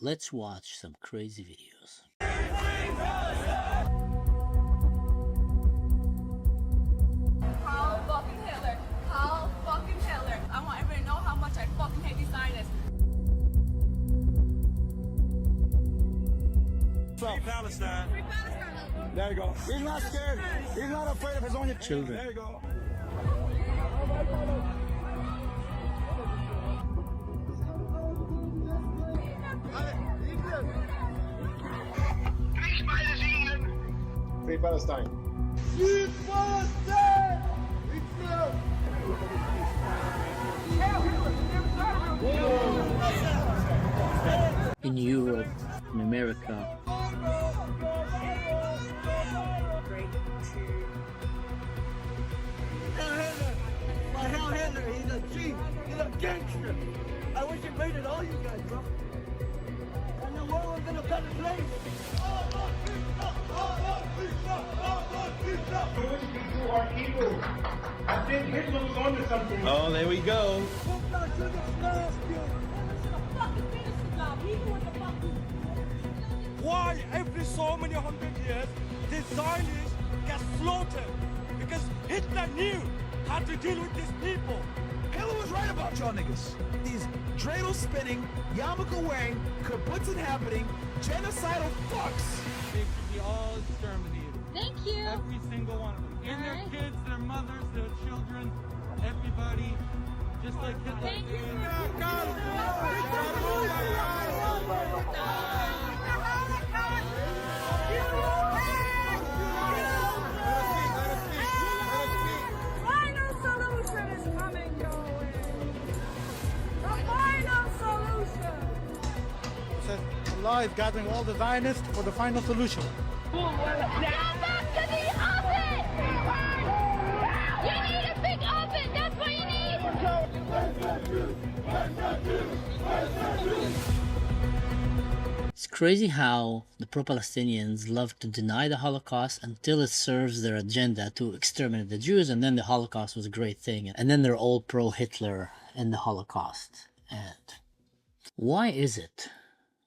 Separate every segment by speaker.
Speaker 1: Let's watch some crazy videos.
Speaker 2: How fucking Hitler? How fucking Hitler? I want everybody to know how much I fucking hate these Zionists.
Speaker 3: Free Palestine.
Speaker 2: Free Palestine.
Speaker 3: There you go. He's not scared. He's not afraid of his own
Speaker 1: Children.
Speaker 3: There you go. Free Palestine. Free Palestine!
Speaker 1: In Europe, in America.
Speaker 4: Hell Hitler, he's a G, he's a gangster. I wish he raided all you guys, bro. And the world was in a better place.
Speaker 3: Our people. I think Hitler was onto something. Oh, there we go. Why every so many hundred years the Zionists get slaughtered? Because Hitler knew how to deal with these people.
Speaker 5: Hitler was right about y'all niggas. These dreidel spinning, yarmulke wearing, kibbutz inhabiting, genocidal fucks.
Speaker 6: They should be all exterminated.
Speaker 2: Thank you.
Speaker 6: Every single one of them. And their kids, their mothers, their children, everybody. Just like Hitler.
Speaker 2: Thank you. Final solution is coming your way. The final solution.
Speaker 3: Says Allah is gathering all the Zionists for the final solution.
Speaker 2: Go back to the oven! You need a big oven, that's what you need!
Speaker 1: It's crazy how the pro-Palestinians love to deny the Holocaust until it serves their agenda to exterminate the Jews, and then the Holocaust was a great thing, and then they're all pro-Hitler and the Holocaust. And why is it?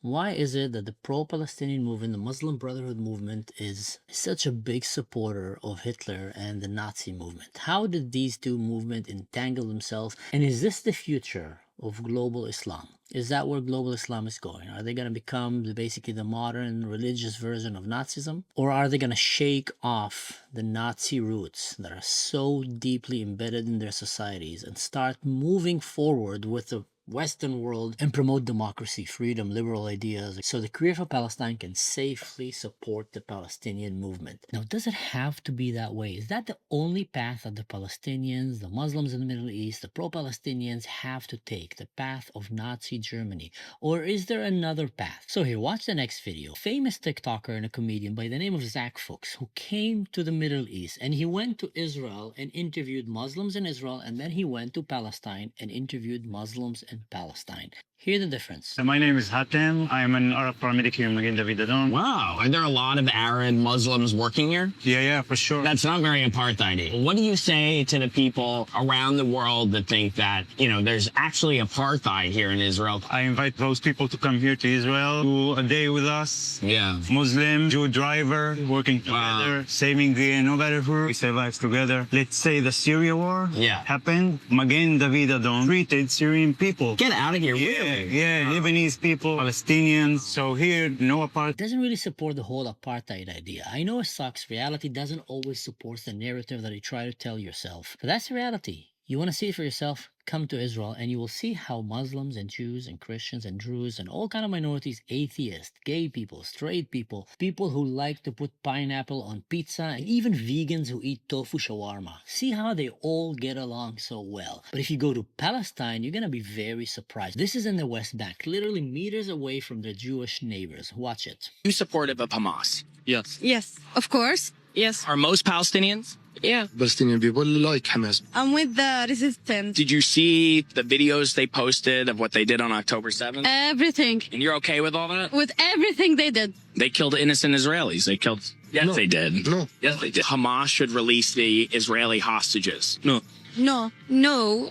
Speaker 1: Why is it that the pro-Palestinian movement, the Muslim Brotherhood movement, is such a big supporter of Hitler and the Nazi movement? How did these two movements entangle themselves? And is this the future of global Islam? Is that where global Islam is going? Are they going to become basically the modern religious version of Nazism? Or are they going to shake off the Nazi roots that are so deeply embedded in their societies and start moving forward with the Western world and promote democracy, freedom, liberal ideas, so the Career for Palestine can safely support the Palestinian movement? Now, does it have to be that way? Is that the only path that the Palestinians, the Muslims in the Middle East, the pro-Palestinians have to take? The path of Nazi Germany? Or is there another path? So here, watch the next video. Famous TikToker and a comedian by the name of Zach Fuchs, who came to the Middle East, and he went to Israel and interviewed Muslims in Israel, and then he went to Palestine and interviewed Muslims in Palestine. Hear the difference.
Speaker 7: My name is Hatem. I am an Arab paramedic here in Magin David Adon.
Speaker 8: Wow. Are there a lot of Arab Muslims working here?
Speaker 7: Yeah, for sure.
Speaker 8: That's not very apartheid-y. What do you say to the people around the world that think that, there's actually apartheid here in Israel?
Speaker 7: I invite those people to come here to Israel, do a day with us.
Speaker 8: Yeah.
Speaker 7: Muslim, Jew driver, working together, saving the no matter who. We save lives together. Let's say the Syria war happened. Magin David Adon treated Syrian people.
Speaker 8: Get out of here.
Speaker 7: Yeah, Lebanese people, Palestinians. So here, no apartheid.
Speaker 1: It doesn't really support the whole apartheid idea. I know it sucks. Reality doesn't always support the narrative that you try to tell yourself. But that's the reality. You want to see it for yourself? Come to Israel and you will see how Muslims and Jews and Christians and Druze and all kind of minorities, atheists, gay people, straight people, people who like to put pineapple on pizza, and even vegans who eat tofu shawarma. See how they all get along so well. But if you go to Palestine, you're going to be very surprised. This is in the West Bank, literally meters away from their Jewish neighbors. Watch it.
Speaker 8: You supportive of Hamas?
Speaker 6: Yes.
Speaker 9: Yes, of course. Yes.
Speaker 8: Are most Palestinians?
Speaker 9: Yeah.
Speaker 10: Palestinian people like Hamas.
Speaker 9: I'm with the resistance.
Speaker 8: Did you see the videos they posted of what they did on October 7th?
Speaker 9: Everything.
Speaker 8: And you're okay with all that?
Speaker 9: With everything they did.
Speaker 8: They killed innocent Israelis. They killed... Yes,
Speaker 10: No.
Speaker 8: they did.
Speaker 10: No.
Speaker 8: Yes, they did. Hamas should release the Israeli hostages.
Speaker 6: No.
Speaker 9: No.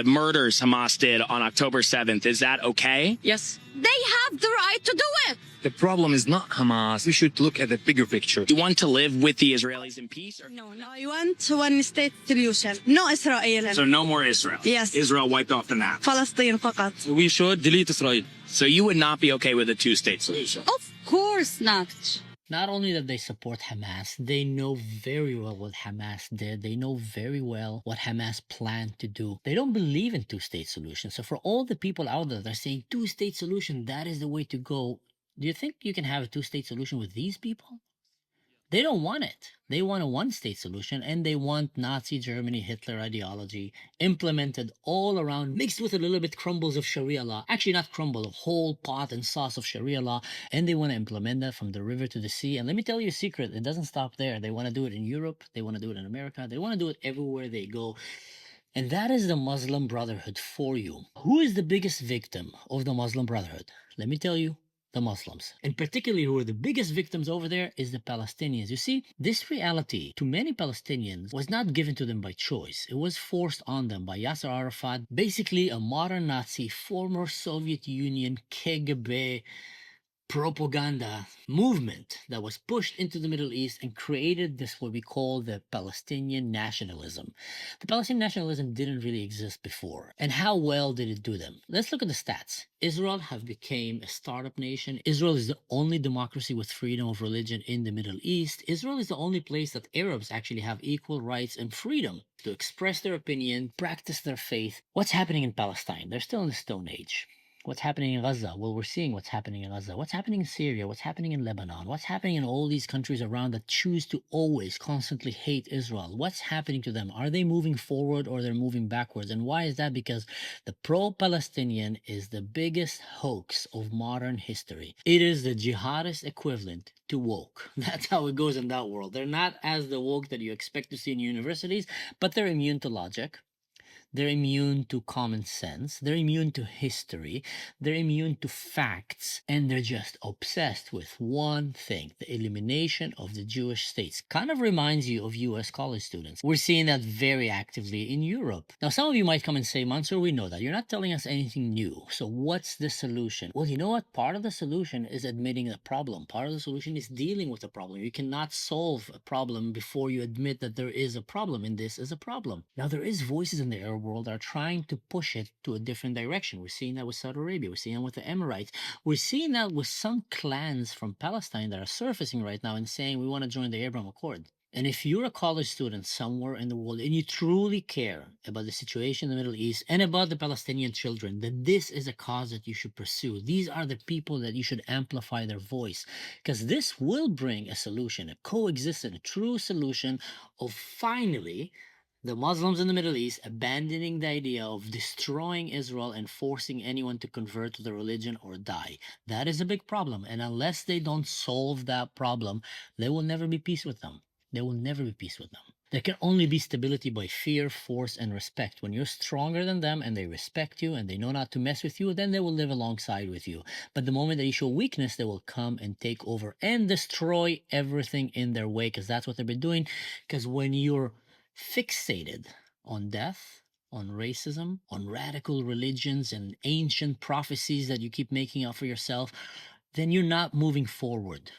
Speaker 8: murders Hamas did on October 7th. Is that okay?
Speaker 9: Yes. They have the right to do it.
Speaker 10: The problem is not Hamas. We should look at the bigger picture.
Speaker 8: Do you want to live with the Israelis in peace? Or?
Speaker 9: No, I want one state solution. No Israel.
Speaker 8: So no more Israel?
Speaker 9: Yes.
Speaker 8: Israel wiped off the map.
Speaker 9: Palestine فقط.
Speaker 3: We should delete Israel.
Speaker 8: So you would not be okay with a two-state solution?
Speaker 9: Of course not.
Speaker 1: Not only that they support Hamas, they know very well what Hamas did. They know very well what Hamas planned to do. They don't believe in two-state solution. So for all the people out there that are saying two-state solution, that is the way to go. Do you think you can have a two-state solution with these people? They don't want it. They want a one-state solution, and they want Nazi Germany, Hitler ideology implemented all around, mixed with a little bit crumbles of Sharia law. Actually, not crumble, a whole pot and sauce of Sharia law, and they want to implement that from the river to the sea. And let me tell you a secret, it doesn't stop there. They want to do it in Europe. They want to do it in America. They want to do it everywhere they go. And that is the Muslim Brotherhood for you. Who is the biggest victim of the Muslim Brotherhood? Let me tell you. The Muslims. And particularly who are the biggest victims over there is the Palestinians. You see, this reality to many Palestinians was not given to them by choice. It was forced on them by Yasser Arafat, basically a modern Nazi, former Soviet Union KGB propaganda movement that was pushed into the Middle East and created this what we call the Palestinian nationalism. The Palestinian nationalism didn't really exist before. And how well did it do them? Let's look at the stats. Israel have become a startup nation. Israel is the only democracy with freedom of religion in the Middle East. Israel is the only place that Arabs actually have equal rights and freedom to express their opinion, practice their faith. What's happening in Palestine? They're still in the Stone Age. What's happening in Gaza? Well, we're seeing what's happening in Gaza. What's happening in Syria? What's happening in Lebanon? What's happening in all these countries around that choose to always constantly hate Israel? What's happening to them? Are they moving forward or they're moving backwards? And why is that? Because the pro-Palestinian is the biggest hoax of modern history. It is the jihadist equivalent to woke. That's how it goes in that world. They're not as the woke that you expect to see in universities, but they're immune to logic. They're immune to common sense. They're immune to history. They're immune to facts. And they're just obsessed with one thing, the elimination of the Jewish states. Kind of reminds you of US college students. We're seeing that very actively in Europe. Now, some of you might come and say, Mansour, we know that. You're not telling us anything new. So what's the solution? Well, you know what? Part of the solution is admitting the problem. Part of the solution is dealing with the problem. You cannot solve a problem before you admit that there is a problem, and this is a problem. Now, there is voices in the Arab world are trying to push it to a different direction. We're seeing that with Saudi Arabia. We're seeing that with the Emirates. We're seeing that with some clans from Palestine that are surfacing right now and saying we want to join the Abraham Accord. And if you're a college student somewhere in the world and you truly care about the situation in the Middle East and about the Palestinian children, then this is a cause that you should pursue. These are the people that you should amplify their voice, because this will bring a solution, a coexistence, a true solution of finally the Muslims in the Middle East abandoning the idea of destroying Israel and forcing anyone to convert to the religion or die. That is a big problem. And unless they don't solve that problem, there will never be peace with them. There will never be peace with them. There can only be stability by fear, force, and respect. When you're stronger than them and they respect you and they know not to mess with you, then they will live alongside with you. But the moment that you show weakness, they will come and take over and destroy everything in their way, because that's what they've been doing. Because when you're fixated on death, on racism, on radical religions and ancient prophecies that you keep making up for yourself, then you're not moving forward.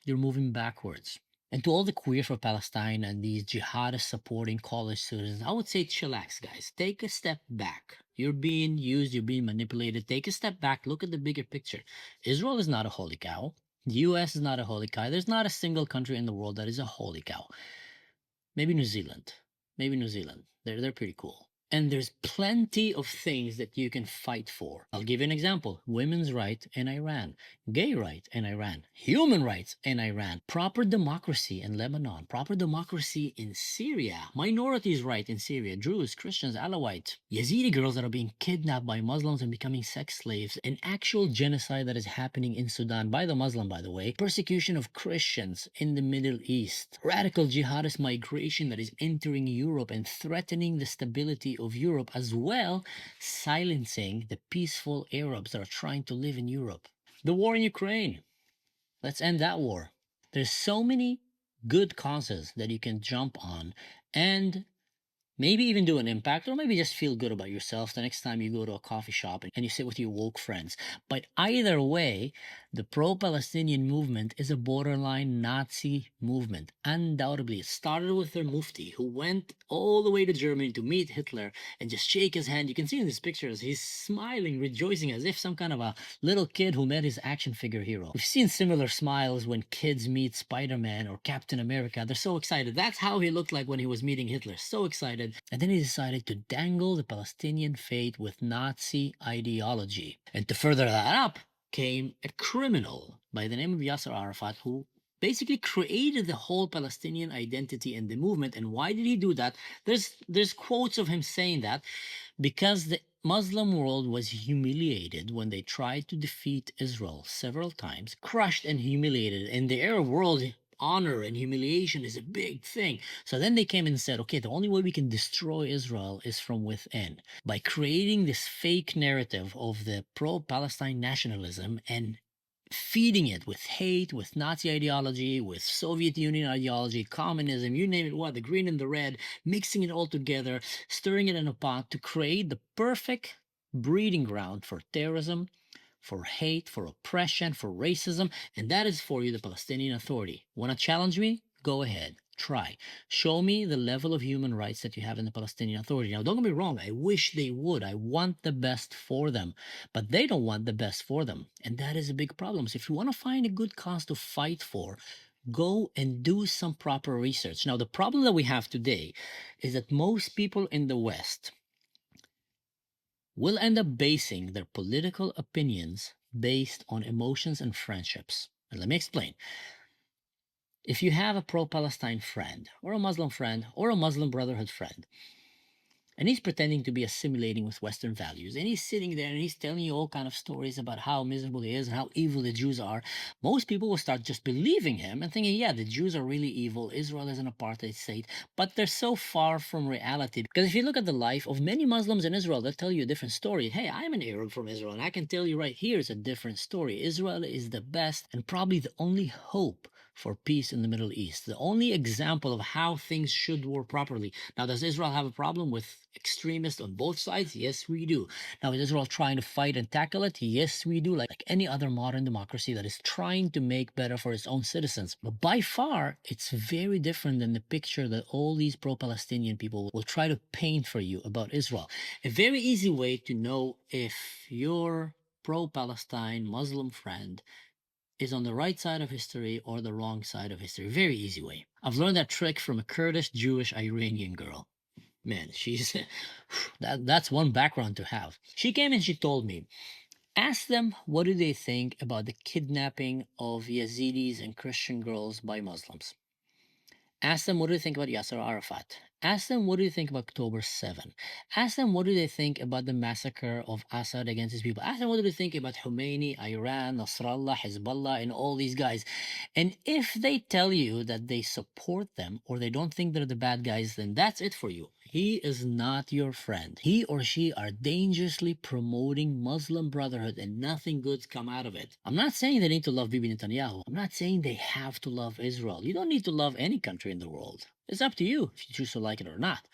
Speaker 1: You're moving backwards. And to all the queer for Palestine and these jihadist supporting college students, I would say chillax, guys. Take a step back. You're being used, you're being manipulated. Take a step back, look at the bigger picture. Israel is not a holy cow. The US is not a holy cow. There's not a single country in the world that is a holy cow. Maybe New Zealand. Maybe New Zealand. They're pretty cool. And there's plenty of things that you can fight for. I'll give you an example. Women's rights in Iran. Gay rights in Iran. Human rights in Iran. Proper democracy in Lebanon. Proper democracy in Syria. Minorities' rights in Syria. Druze, Christians, Alawites. Yazidi girls that are being kidnapped by Muslims and becoming sex slaves. An actual genocide that is happening in Sudan by the Muslim, by the way. Persecution of Christians in the Middle East. Radical jihadist migration that is entering Europe and threatening the stability of Europe, as well silencing the peaceful Arabs that are trying to live in Europe. The war in Ukraine. Let's end that war. There's so many good causes that you can jump on and maybe even do an impact, or maybe just feel good about yourself the next time you go to a coffee shop and you sit with your woke friends. But either way, the pro-Palestinian movement is a borderline Nazi movement. Undoubtedly, it started with their mufti, who went all the way to Germany to meet Hitler and just shake his hand. You can see in these pictures, he's smiling, rejoicing as if some kind of a little kid who met his action figure hero. We've seen similar smiles when kids meet Spider-Man or Captain America. They're so excited. That's how he looked like when he was meeting Hitler. So excited. And then he decided to dangle the Palestinian fate with Nazi ideology. And to further that up came a criminal by the name of Yasser Arafat, who basically created the whole Palestinian identity and the movement. And why did he do that? There's quotes of him saying that because the Muslim world was humiliated when they tried to defeat Israel several times, crushed and humiliated. In the Arab world, honor and humiliation is a big thing. So then they came and said, okay, the only way we can destroy Israel is from within, by creating this fake narrative of the pro-Palestine nationalism and feeding it with hate, with Nazi ideology, with Soviet Union ideology, communism, you name it, what, the green and the red, mixing it all together, stirring it in a pot to create the perfect breeding ground for terrorism, for hate, for oppression, for racism, and that is for you, the Palestinian Authority. Want to challenge me? Go ahead. Try. Show me the level of human rights that you have in the Palestinian Authority. Now, don't get me wrong. I wish they would. I want the best for them. But they don't want the best for them. And that is a big problem. So if you want to find a good cause to fight for, go and do some proper research. Now, the problem that we have today is that most people in the West will end up basing their political opinions based on emotions and friendships. And let me explain. If you have a pro-Palestine friend, or a Muslim friend, or a Muslim Brotherhood friend, and he's pretending to be assimilating with Western values, and he's sitting there and he's telling you all kind of stories about how miserable he is and how evil the Jews are, most people will start just believing him and thinking, yeah, the Jews are really evil, Israel is an apartheid state, but they're so far from reality. Because if you look at the life of many Muslims in Israel, they'll tell you a different story. Hey, I'm an Arab from Israel, and I can tell you right here is a different story. Israel is the best and probably the only hope for peace in the Middle East, the only example of how things should work properly. Now, does Israel have a problem with extremists on both sides? Yes, we do. Now, is Israel trying to fight and tackle it? Yes, we do, like any other modern democracy that is trying to make better for its own citizens. But by far, it's very different than the picture that all these pro-Palestinian people will try to paint for you about Israel. A very easy way to know if your pro-Palestine Muslim friend is on the right side of history or the wrong side of history. Very easy way. I've learned that trick from a Kurdish Jewish Iranian girl. Man, she's that's one background to have. She came and she told me, ask them what do they think about the kidnapping of Yazidis and Christian girls by Muslims. Ask them what do they think about Yasser Arafat. Ask them what do you think about October 7. Ask them what do they think about the massacre of Assad against his people. Ask them what do they think about Khomeini, Iran, Nasrallah, Hezbollah, and all these guys. And if they tell you that they support them or they don't think they're the bad guys, then that's it for you. He is not your friend. He or she are dangerously promoting Muslim Brotherhood and nothing good's come out of it. I'm not saying they need to love Bibi Netanyahu. I'm not saying they have to love Israel. You don't need to love any country in the world. It's up to you if you choose to like it or not.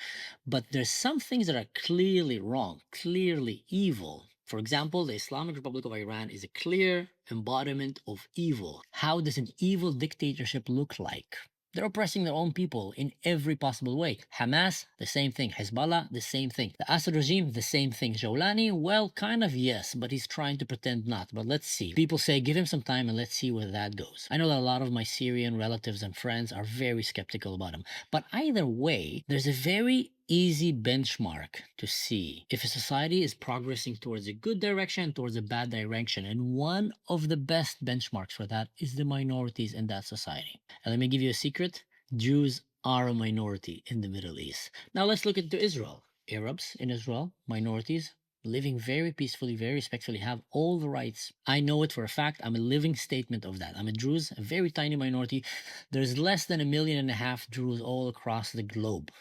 Speaker 1: But there's some things that are clearly wrong, clearly evil. For example, the Islamic Republic of Iran is a clear embodiment of evil. How does an evil dictatorship look like? They're oppressing their own people in every possible way. Hamas, the same thing. Hezbollah, the same thing. The Assad regime, the same thing. Jawlani, well, kind of yes, but he's trying to pretend not. But let's see. People say, give him some time and let's see where that goes. I know that a lot of my Syrian relatives and friends are very skeptical about him. But either way, there's a very easy benchmark to see if a society is progressing towards a good direction, towards a bad direction. And one of the best benchmarks for that is the minorities in that society. And let me give you a secret. Jews are a minority in the Middle East. Now let's look into Israel. Arabs in Israel, minorities, living very peacefully, very respectfully, have all the rights. I know it for a fact. I'm a living statement of that. I'm a Druze, a very tiny minority. There's less than 1.5 million Druze all across the globe.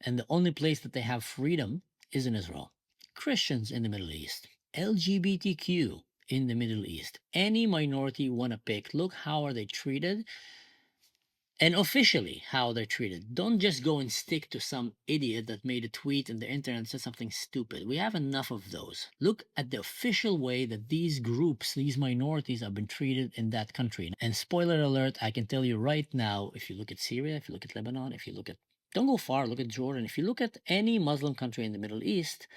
Speaker 1: And the only place that they have freedom is in Israel. Christians in the Middle East. LGBTQ in the Middle East. Any minority you want to pick, look how are they treated. And officially, how they're treated. Don't just go and stick to some idiot that made a tweet and the internet said something stupid. We have enough of those. Look at the official way that these groups, these minorities, have been treated in that country. And spoiler alert, I can tell you right now, if you look at Syria, if you look at Lebanon, if you look at, don't go far, look at Jordan. If you look at any Muslim country in the Middle East,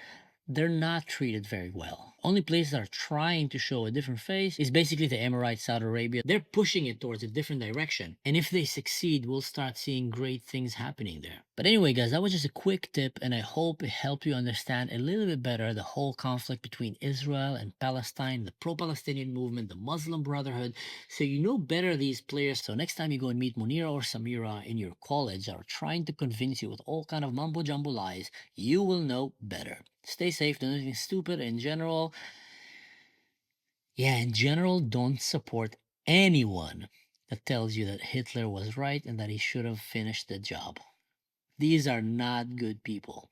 Speaker 1: they're not treated very well. Only places that are trying to show a different face is basically the Emirates, Saudi Arabia. They're pushing it towards a different direction. And if they succeed, we'll start seeing great things happening there. But anyway, guys, that was just a quick tip, and I hope it helped you understand a little bit better the whole conflict between Israel and Palestine, the pro-Palestinian movement, the Muslim Brotherhood, so you know better these players. So next time you go and meet Munira or Samira in your college that are trying to convince you with all kind of mumbo-jumbo lies, you will know better. Stay safe, don't do anything stupid. In general, don't support anyone that tells you that Hitler was right and that he should have finished the job. These are not good people.